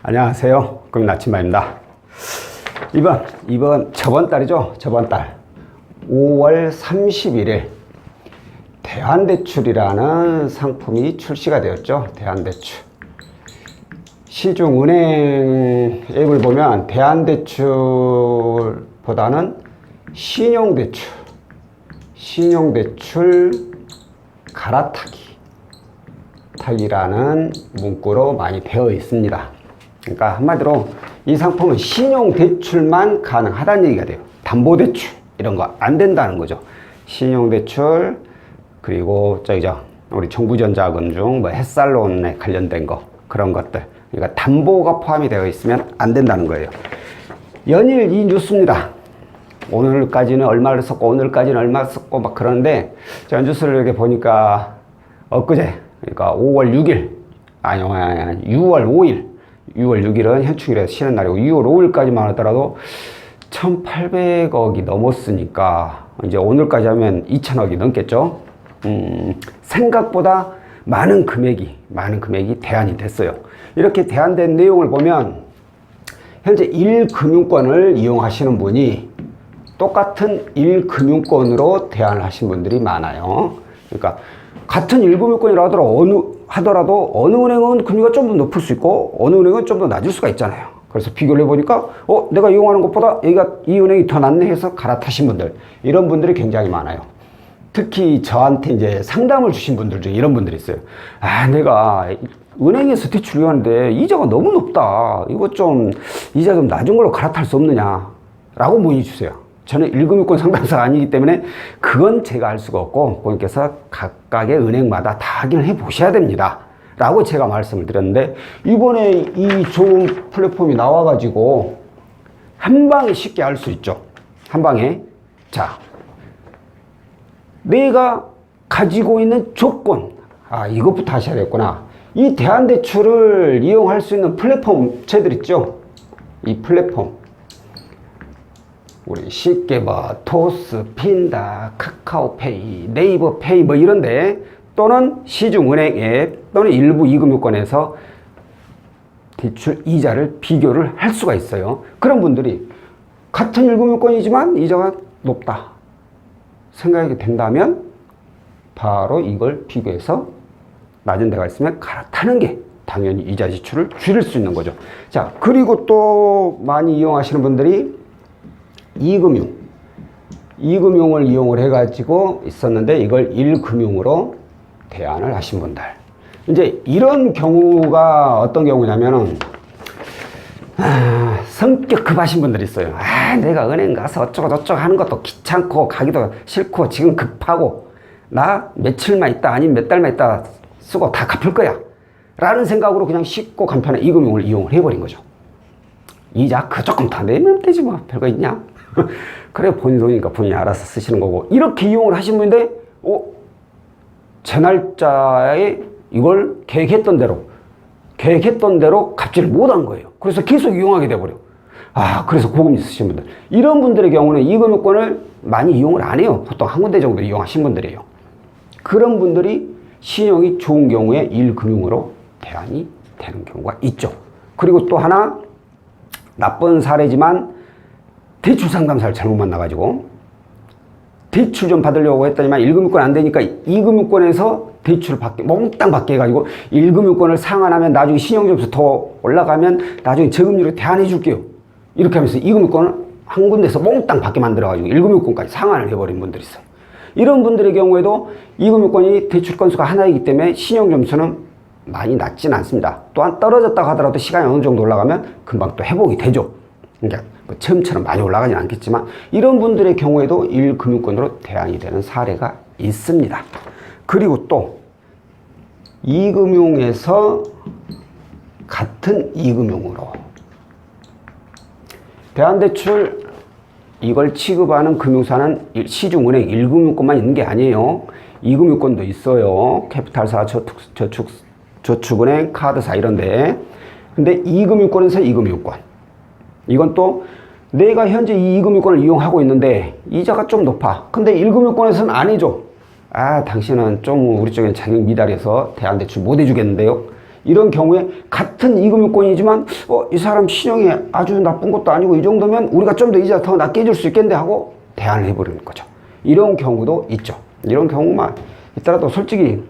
안녕하세요. 금융 아침마입니다. 저번 달이죠. 저번 달 5월 31일 대한대출이라는 상품이 출시가 되었죠. 대한대출. 시중은행 앱을 보면 대한대출보다는 신용대출 갈아타기라는 문구로 많이 되어 있습니다. 그러니까 한마디로 이 상품은 신용대출만 가능하다는 얘기가 돼요. 담보대출 이런 거 안 된다는 거죠. 신용대출 그리고 우리 정부전자금 중 뭐 햇살론에 관련된 거 그런 것들, 그러니까 담보가 포함이 되어 있으면 안 된다는 거예요. 연일 이 뉴스입니다. 오늘까지는 얼마를 썼고 오늘까지는 얼마 썼고 막 그러는데 제가 뉴스를 이렇게 보니까 엊그제, 그러니까 5월 6일 아니 6월 5일 6월 6일은 현충일에서 쉬는 날이고 6월 5일까지만 하더라도 1,800억이 넘었으니까 이제 오늘까지 하면 2,000억이 넘겠죠. 생각보다 많은 금액이 대안이 됐어요. 이렇게 대안된 내용을 보면 현재 1금융권을 이용하시는 분이 똑같은 1금융권으로 대안을 하신 분들이 많아요. 그러니까 같은 1금융권이라 하더라도 어느 은행은 금리가 좀 더 높을 수 있고 어느 은행은 좀 더 낮을 수가 있잖아요. 그래서 비교를 해보니까 내가 이용하는 것보다 이 은행이 더 낫네 해서 갈아타신 분들, 이런 분들이 굉장히 많아요. 특히 저한테 이제 상담을 주신 분들 중에 이런 분들이 있어요. 내가 은행에서 대출 이용하는데 이자가 너무 높다. 이거 좀 이자 좀 낮은 걸로 갈아탈 수 없느냐 라고 문의 주세요. 저는 1금융권 상담사가 아니기 때문에 그건 제가 할 수가 없고 고객께서 각각의 은행마다 다 확인을 해 보셔야 됩니다 라고 제가 말씀을 드렸는데, 이번에 이 좋은 플랫폼이 나와가지고 한방에 쉽게 알 수 있죠. 한방에. 자, 내가 가지고 있는 조건, 이것부터 하셔야겠구나. 이 대한대출을 이용할 수 있는 플랫폼체들 있죠. 이 플랫폼, 우리 쉽게 토스, 핀다, 카카오페이, 네이버페이 뭐 이런데, 또는 시중은행 앱 또는 일부 2금융권에서 대출 이자를 비교를 할 수가 있어요. 그런 분들이 같은 1금융권이지만 이자가 높다 생각이 된다면 바로 이걸 비교해서 낮은 데가 있으면 갈아타는 게 당연히 이자 지출을 줄일 수 있는 거죠. 자, 그리고 또 많이 이용하시는 분들이 2금융을 이용을 해가지고 있었는데 이걸 1금융으로 대안을 하신 분들, 이제 이런 경우가 어떤 경우냐면은 성격 급하신 분들이 있어요. 내가 은행 가서 어쩌고 저쩌고 하는 것도 귀찮고 가기도 싫고 지금 급하고 나 며칠만 있다 아니면 몇 달만 있다 쓰고 다 갚을 거야 라는 생각으로 그냥 쉽고 간편하게 2금융을 이용을 해버린 거죠. 이자 조금 더 내면 되지 뭐 별거 있냐. 그래 본인 돈이니까 본인이 알아서 쓰시는 거고, 이렇게 이용을 하신 분인데 제 날짜에 이걸 계획했던 대로 갚지를 못한 거예요. 그래서 계속 이용하게 돼버려. 그래서 고금 있으신 분들, 이런 분들의 경우는 2금융권을 많이 이용을 안 해요. 보통 한 군데 정도 이용하신 분들이에요. 그런 분들이 신용이 좋은 경우에 1금융으로 대안이 되는 경우가 있죠. 그리고 또 하나 나쁜 사례지만 대출 상담사를 잘못 만나가지고 대출 좀 받으려고 했더니만 1금융권 안 되니까 2금융권에서 대출을 몽땅 받게 해가지고 1금융권을 상환하면 나중에 신용점수 더 올라가면 나중에 저금리로 대안해 줄게요. 이렇게 하면서 2금융권을 한 군데서 몽땅 받게 만들어가지고 1금융권까지 상환을 해버린 분들이 있어요. 이런 분들의 경우에도 2금융권이 대출 건수가 하나이기 때문에 신용점수는 많이 낮진 않습니다. 또한 떨어졌다고 하더라도 시간이 어느 정도 올라가면 금방 또 회복이 되죠. 그러니까 처음처럼 많이 올라가진 않겠지만 이런 분들의 경우에도 1금융권으로 대안이 되는 사례가 있습니다. 그리고 또 2금융에서 같은 2금융으로 대한대출 이걸 취급하는 금융사는 시중은행 1금융권만 있는 게 아니에요. 2금융권도 있어요. 캐피탈사, 저축은행, 카드사 이런데. 근데 2금융권에서 2금융권, 이건 또 내가 현재 이 2금융권을 이용하고 있는데 이자가 좀 높아. 근데 1금융권에서는 안 해줘. 당신은 좀 우리 쪽에 자격 미달해서 대안대출 못 해주겠는데요. 이런 경우에 같은 이금융권이지만 이 사람 신용이 아주 나쁜 것도 아니고 이 정도면 우리가 좀 더 이자 더 낮게 해줄 수 있겠는데 하고 대안을 해버리는 거죠. 이런 경우도 있죠. 이런 경우만 있더라도 솔직히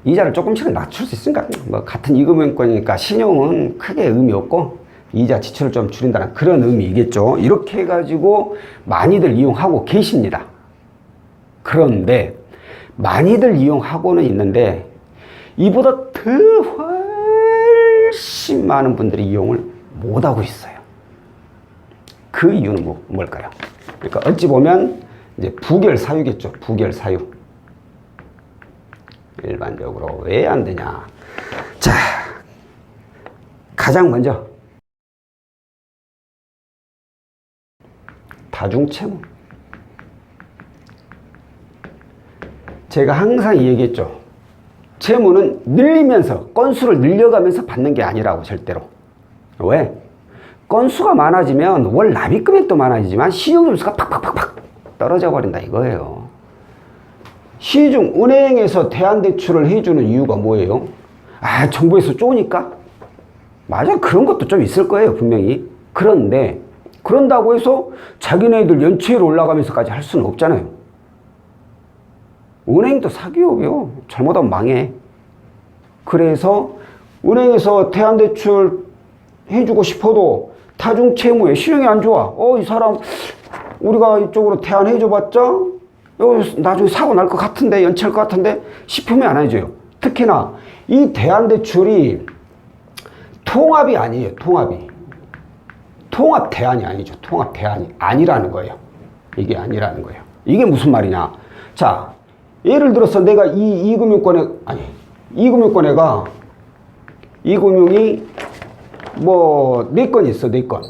이자를 조금씩은 낮출 수 있으니까 뭐 같은 이금융권이니까 신용은 크게 의미 없고 이자 지출을 좀 줄인다는 그런 의미이겠죠. 이렇게 해가지고 많이들 이용하고 계십니다. 그런데 많이들 이용하고는 있는데 이보다 더 훨씬 많은 분들이 이용을 못하고 있어요. 그 이유는 뭘까요? 그러니까 어찌 보면 이제 부결사유겠죠. 부결사유. 일반적으로 왜 안 되냐. 자, 가장 먼저 다중채무. 제가 항상 얘기했죠. 채무는 늘리면서 건수를 늘려가면서 받는 게 아니라고 절대로. 왜? 건수가 많아지면 월 납입 금액도 많아지지만 신용점수가 팍팍팍팍 떨어져 버린다 이거예요. 시중 은행에서 대안대출을 해주는 이유가 뭐예요? 정부에서 쪼니까? 맞아, 그런 것도 좀 있을 거예요 분명히. 그런데 그런다고 해서 자기네들 연체율 올라가면서까지 할 수는 없잖아요. 은행도 사기업이요. 잘못하면 망해. 그래서 은행에서 대안대출 해주고 싶어도 다중채무에 신용이 안 좋아. 이 사람 우리가 이쪽으로 대안해줘봤자 나중에 사고 날 것 같은데 연체할 것 같은데 싶으면 안 해줘요. 특히나 이 대안대출이 통합이 아니에요. 통합 대안이 아니죠. 통합 대안이 아니라는 거예요. 이게 아니라는 거예요. 이게 무슨 말이냐. 자, 예를 들어서 내가 이금융권에가 이금융이 뭐 4건 있어. 4건.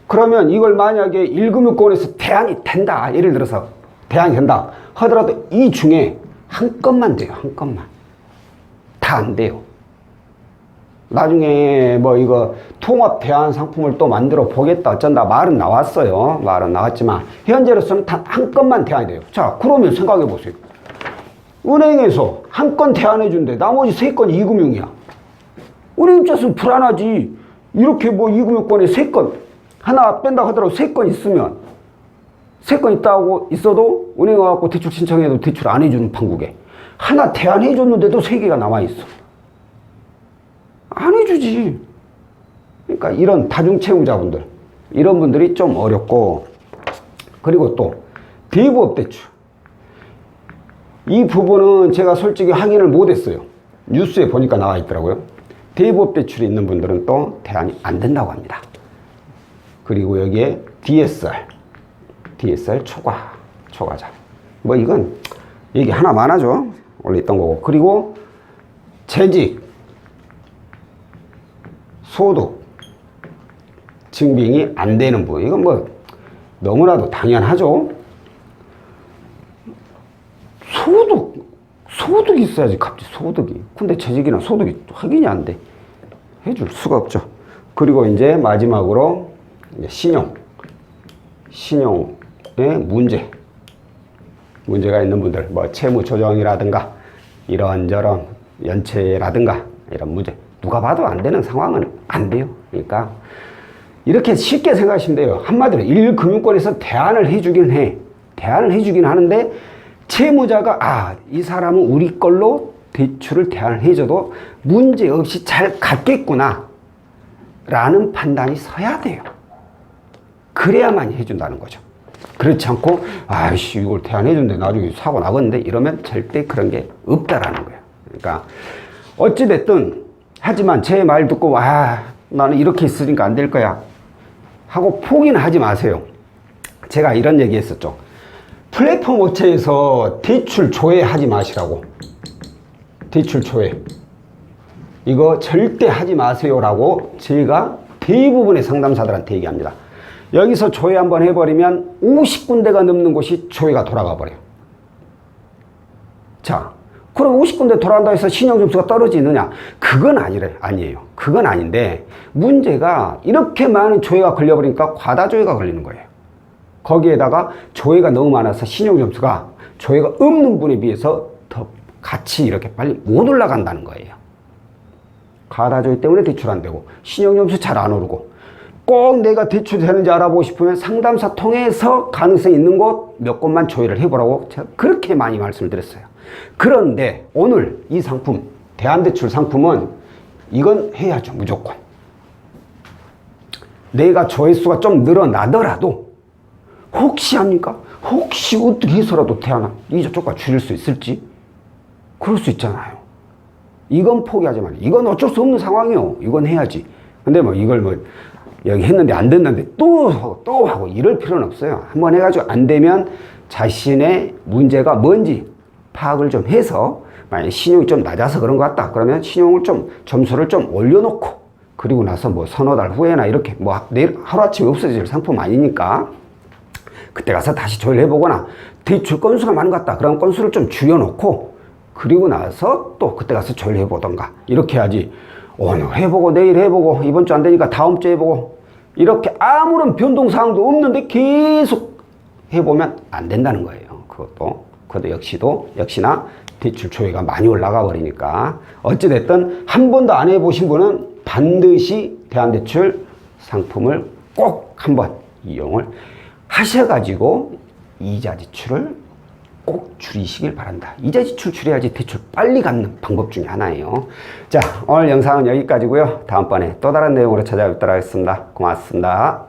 그러면 이걸 만약에 1금융권에서 대안이 된다. 예를 들어서 대안이 된다 하더라도 이 중에 한 건만 돼요. 한 건만. 다 안 돼요. 나중에 뭐 이거 통합 대안 상품을 또 만들어 보겠다 어쩐다 말은 나왔어요. 말은 나왔지만 현재로서는 단 한 건만 대안이 돼요. 자, 그러면 생각해 보세요. 은행에서 한 건 대안해 준대. 나머지 3건 이금융이야. 은행 입장에서는 불안하지. 이렇게 뭐 이금융권에 3건 하나 뺀다 하더라도 3건 있으면 3건 있다고 있어도 은행 와갖고 대출 신청해도 대출 안 해주는 판국에 하나 대안해 줬는데도 3개가 남아있어. 안 해주지. 그러니까 이런 다중채무자분들 이런 분들이 좀 어렵고, 그리고 또 대부업 대출 이 부분은 제가 솔직히 확인을 못했어요. 뉴스에 보니까 나와 있더라고요. 대부업 대출이 있는 분들은 또 대안이 안 된다고 합니다. 그리고 여기에 DSR 초과자 뭐 이건 얘기 하나 많아죠. 원래 있던 거고. 그리고 재직 소득 증빙이 안 되는 부분, 이건 뭐 너무나도 당연하죠. 소득이 있어야지. 갑자기 소득이. 근데 재직이나 소득이 확인이 안 돼. 해줄 수가 없죠. 그리고 이제 마지막으로 이제 신용의 문제가 있는 분들, 뭐 채무 조정이라든가 이런저런 연체라든가 이런 문제, 누가 봐도 안 되는 상황은 안 돼요. 그러니까 이렇게 쉽게 생각하시면 돼요. 한마디로 1금융권에서 대안을 해주긴 하는데 채무자가 이 사람은 우리 걸로 대출을 대안을 해줘도 문제없이 잘 갚겠구나 라는 판단이 서야 돼요. 그래야만 해준다는 거죠. 그렇지 않고 이걸 대안해준데 나중에 사고 나겠는데 이러면 절대 그런 게 없다라는 거예요. 그러니까 어찌됐든 하지만 제 말 듣고 나는 이렇게 있으니까 안 될 거야 하고 포기는 하지 마세요. 제가 이런 얘기 했었죠. 플랫폼 업체에서 대출 조회하지 마시라고. 대출 조회 이거 절대 하지 마세요라고 제가 대부분의 상담사들한테 얘기합니다. 여기서 조회 한번 해버리면 50군데가 넘는 곳이 조회가 돌아가 버려요. 자, 그럼 50군데 돌아간다고 해서 신용점수가 떨어지느냐? 그건 아니에요. 그건 아닌데 문제가 이렇게 많은 조회가 걸려버리니까 과다조회가 걸리는 거예요. 거기에다가 조회가 너무 많아서 신용점수가 조회가 없는 분에 비해서 더 같이 이렇게 빨리 못 올라간다는 거예요. 가다조이 때문에 대출 안 되고 신용점수 잘 안 오르고 꼭 내가 대출이 되는지 알아보고 싶으면 상담사 통해서 가능성이 있는 곳 몇 곳만 조회를 해보라고 제가 그렇게 많이 말씀을 드렸어요. 그런데 오늘 이 상품, 대한대출 상품은 이건 해야죠. 무조건. 내가 조회수가 좀 늘어나더라도 혹시 합니까? 혹시 어떻게 해서라도 이자 조가 줄일 수 있을지? 그럴 수 있잖아요. 이건 포기하지 말아요. 이건 어쩔 수 없는 상황이요. 이건 해야지. 근데 뭐 이걸 뭐 여기 했는데 안 됐는데 또 하고 이럴 필요는 없어요. 한번 해가지고 안 되면 자신의 문제가 뭔지 파악을 좀 해서 만약 신용이 좀 낮아서 그런 것 같다. 그러면 신용을 좀 점수를 좀 올려놓고 그리고 나서 뭐 서너 달 후에나 이렇게 뭐 내일 하루아침에 없어질 상품 아니니까 그때 가서 다시 조회를 해보거나 대출 건수가 많은 것 같다. 그럼 건수를 좀 줄여놓고 그리고 나서 또 그때 가서 조회를 해보던가 이렇게 해야지 오늘 해보고 내일 해보고 이번 주 안 되니까 다음 주 해보고 이렇게 아무런 변동사항도 없는데 계속 해보면 안 된다는 거예요. 그것도 역시나 대출 조회가 많이 올라가 버리니까 어찌됐든 한 번도 안 해보신 분은 반드시 대한대출 상품을 꼭 한번 이용을 하셔가지고 이자 지출을 꼭 줄이시길 바란다. 이자 지출 줄여야지 대출 빨리 갚는 방법 중에 하나예요. 자, 오늘 영상은 여기까지고요. 다음번에 또 다른 내용으로 찾아뵙도록 하겠습니다. 고맙습니다.